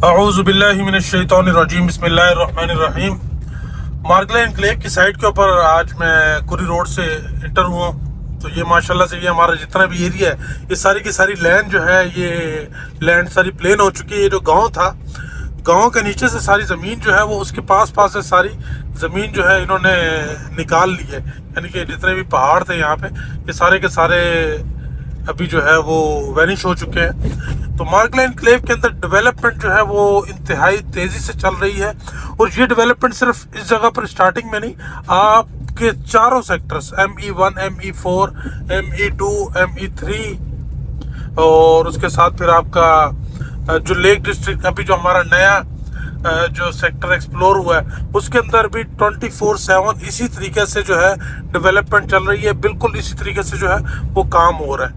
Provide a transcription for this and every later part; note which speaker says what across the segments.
Speaker 1: अऊज़ुबिल्लाहिमिनश्शैतानिर्रजीम बिस्मिल्लाहिर्रहमानिर्रहीम। मार्गला एनक्लेव की साइड के ऊपर आज मैं कुरी रोड से इंटर हुआ। तो ये माशाल्लाह से ये हमारा जितना भी एरिया है, ये सारी की सारी लैंड जो है, ये लैंड सारी प्लेन हो चुकी है। ये जो गांव था, गांव के नीचे से सारी ज़मीन जो है वो उसके पास से सारी ज़मीन जो है इन्होंने निकाल ली है। यानी कि जितने भी पहाड़ थे यहाँ पे, ये सारे के सारे अभी जो है वो वैनिश हो चुके हैं। तो मार्गला एनक्लेव के अंदर डेवलपमेंट जो है वो इंतहाई तेज़ी से चल रही है। और ये डेवलपमेंट सिर्फ इस जगह पर स्टार्टिंग में नहीं, आपके चारों sectors ME1, ME4, ME2, ME3 और उसके साथ फिर आपका जो लेक डिस्ट्रिक्ट अभी जो हमारा नया जो सेक्टर एक्सप्लोर हुआ है, उसके अंदर भी 24/7 इसी तरीके से जो है डेवलपमेंट चल रही है। बिल्कुल इसी तरीके से जो है वो काम हो रहा है।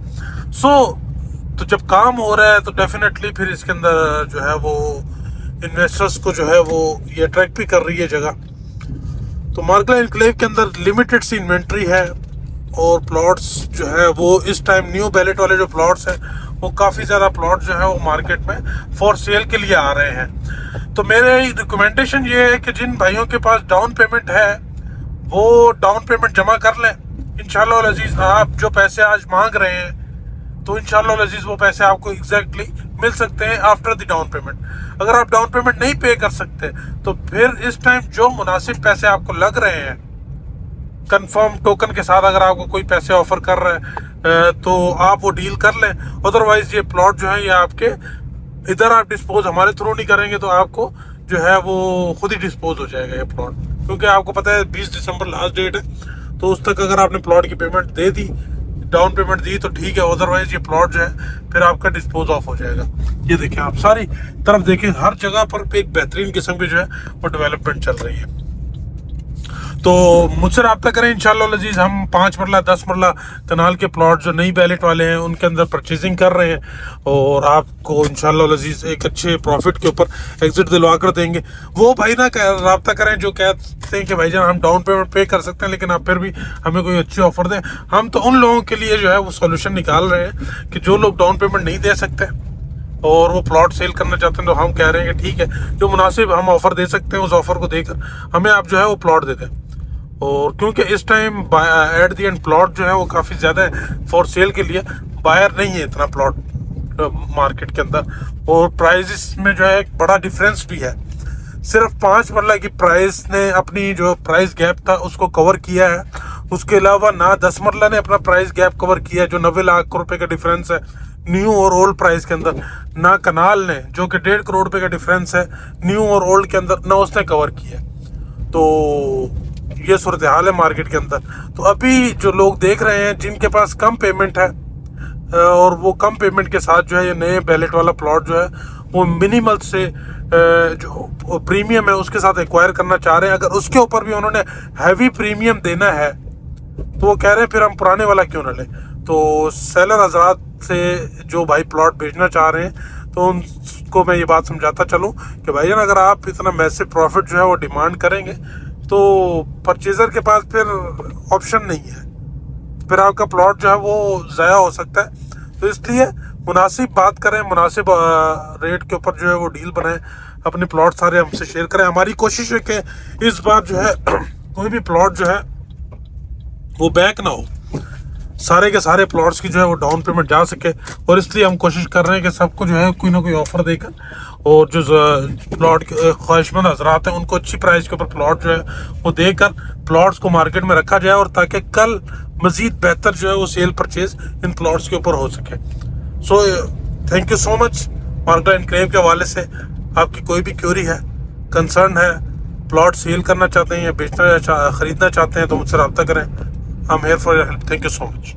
Speaker 1: तो जब काम हो रहा है तो डेफिनेटली फिर इसके अंदर जो है वो इन्वेस्टर्स को जो है वो ये अट्रैक्ट भी कर रही है जगह। तो मार्गला एनक्लेव के अंदर लिमिटेड सी इन्वेंट्री है और प्लॉट्स जो है वो इस टाइम न्यू बैलेट वाले जो प्लॉट्स हैं वो काफ़ी ज़्यादा प्लॉट जो है वो मार्केट में फॉर सेल के लिए आ रहे हैं। तो मेरे रिकमेंडेशन ये है कि जिन भाइयों के पास डाउन पेमेंट है वो डाउन पेमेंट जमा कर लें। इंशाअल्लाह अज़ीज़ आप जो पैसे आज मांग रहे हैं, तो इंशाअल्लाह अज़ीज़ वो पैसे आपको एग्जैक्टली मिल सकते हैं आफ्टर द डाउन पेमेंट। अगर आप डाउन पेमेंट नहीं पे कर सकते तो फिर इस टाइम जो मुनासिब पैसे आपको लग रहे हैं, कंफर्म टोकन के साथ अगर आपको कोई पैसे ऑफर कर रहा है तो आप वो डील कर लें। अदरवाइज ये प्लॉट जो है ये आपके इधर आप डिस्पोज हमारे थ्रू नहीं करेंगे तो आपको जो है वो खुद ही डिस्पोज हो जाएगा ये प्लॉट। क्योंकि आपको पता है 20 दिसंबर लास्ट डेट है, तो उस तक अगर आपने प्लॉट की पेमेंट दे दी, डाउन पेमेंट दी तो ठीक है, अदरवाइज ये प्लॉट जो है फिर आपका डिस्पोज ऑफ हो जाएगा। ये देखें, आप सारी तरफ देखें, हर जगह पर एक बेहतरीन किस्म की जो है वो डेवलपमेंट चल रही है। तो मुझसे रब्ता करें इंशाअल्लाह अज़ीज़। हम 5 मरला 10 मरला कनाल के प्लॉट जो नई बैलेट वाले हैं उनके अंदर परचेजिंग कर रहे हैं और आपको इंशाअल्लाह अज़ीज़ एक अच्छे प्रॉफिट के ऊपर एग्जिट दिलवा कर देंगे। वो भाई ना रब्ता करें जो कहते हैं कि भाईजान हम डाउन पेमेंट पे कर सकते हैं लेकिन आप फिर भी हमें कोई अच्छी ऑफर दें। हम तो उन लोगों के लिए जो है वो सोल्यूशन निकाल रहे हैं कि जो लोग डाउन पेमेंट नहीं दे सकते और वो प्लॉट सेल करना चाहते हैं, तो हम कह रहे हैं कि ठीक है, जो मुनासिब हम ऑफर दे सकते हैं उस ऑफर को देकर हमें आप जो है वो प्लॉट दे दें। और क्योंकि इस time at the end plot जो है वो काफ़ी ज़्यादा है फॉर सेल के लिए, बायर नहीं है इतना प्लॉट मार्केट के अंदर, और प्राइस में जो है एक बड़ा डिफरेंस भी है। सिर्फ 5 मरला की प्राइस ने अपनी जो प्राइस गैप था उसको कवर किया है, उसके अलावा ना 10 मरला ने अपना प्राइस गैप कवर किया है जो 90 लाख रुपए का डिफरेंस है न्यू और ओल्ड प्राइस के अंदर, ना कनाल ने जो कि 1.5 करोड़ रुपए का डिफरेंस है न्यू और ओल्ड के अंदर, ना उसने कवर किया। तो ये सूरत हाल है मार्केट के अंदर। तो अभी जो लोग देख रहे हैं जिनके पास कम पेमेंट है और वो कम पेमेंट के साथ जो है ये नए बैलेट वाला प्लॉट जो है वो मिनिमल से जो प्रीमियम है उसके साथ एक्वायर करना चाह रहे हैं, अगर उसके ऊपर भी उन्होंने हैवी प्रीमियम देना है तो वो कह रहे हैं फिर हम पुराने वाला क्यों ना लें। तो सेलर हजरात से जो भाई प्लॉट बेचना चाह रहे हैं तो उनको मैं ये बात समझाता चलूँ कि भाईजान अगर आप इतना मैसिव प्रॉफिट जो है वो डिमांड करेंगे तो परचेज़र के पास फिर ऑप्शन नहीं है, फिर आपका प्लॉट जो है वो ज़ाया हो सकता है। तो इसलिए मुनासिब बात करें, मुनासिब रेट के ऊपर जो है वो डील बनाएं, अपने प्लॉट सारे हमसे शेयर करें। हमारी कोशिश है कि इस बार जो है कोई भी प्लॉट जो है वो बैक ना हो, सारे के सारे प्लॉट्स की जो है वो डाउन पेमेंट जा सके, और इसलिए हम कोशिश कर रहे हैं कि सबको जो है कोई ना कोई ऑफर देकर और जो प्लॉट के ख्वाहिशमंद हजरात हैं उनको अच्छी प्राइस के ऊपर प्लॉट जो है वो देकर प्लॉट्स को मार्केट में रखा जाए, और ताकि कल मज़ीद बेहतर जो है वो सेल परचेज इन प्लॉट्स के ऊपर हो सके। So thank you so much. Margalla enclave के हवाले से आपकी कोई भी क्वेरी है, कंसर्न है, प्लॉट सेल करना चाहते हैं या बेचना ख़रीदना चाहते हैं तो मुझसे रब्ता करें। I'm here for your help. Thank you so much.